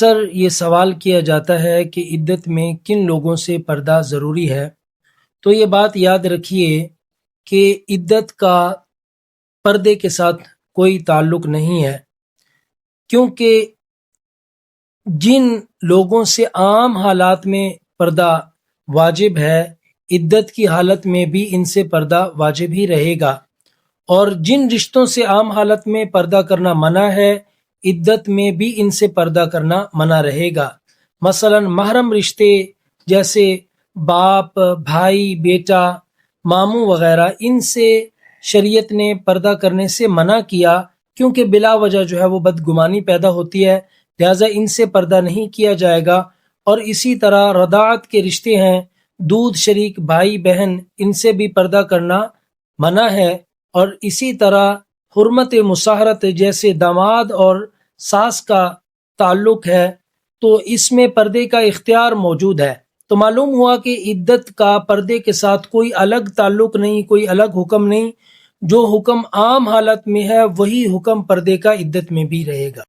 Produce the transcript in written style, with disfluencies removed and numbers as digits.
اکثر یہ سوال کیا جاتا ہے کہ عدت میں کن لوگوں سے پردہ ضروری ہے، تو یہ بات یاد رکھیے کہ عدت کا پردے کے ساتھ کوئی تعلق نہیں ہے، کیونکہ جن لوگوں سے عام حالات میں پردہ واجب ہے، عدت کی حالت میں بھی ان سے پردہ واجب ہی رہے گا، اور جن رشتوں سے عام حالت میں پردہ کرنا منع ہے، عدت میں بھی ان سے پردہ کرنا منع رہے گا۔ مثلا محرم رشتے جیسے باپ، بھائی، بیٹا، ماموں وغیرہ، ان سے شریعت نے پردہ کرنے سے منع کیا، کیونکہ بلا وجہ جو ہے وہ بدگمانی پیدا ہوتی ہے، لہٰذا ان سے پردہ نہیں کیا جائے گا۔ اور اسی طرح رضاعت کے رشتے ہیں، دودھ شریک بھائی بہن، ان سے بھی پردہ کرنا منع ہے۔ اور اسی طرح حرمت مصاہرت جیسے داماد اور ساس کا تعلق ہے، تو اس میں پردے کا اختیار موجود ہے۔ تو معلوم ہوا کہ عدت کا پردے کے ساتھ کوئی الگ تعلق نہیں، کوئی الگ حکم نہیں، جو حکم عام حالت میں ہے وہی حکم پردے کا عدت میں بھی رہے گا۔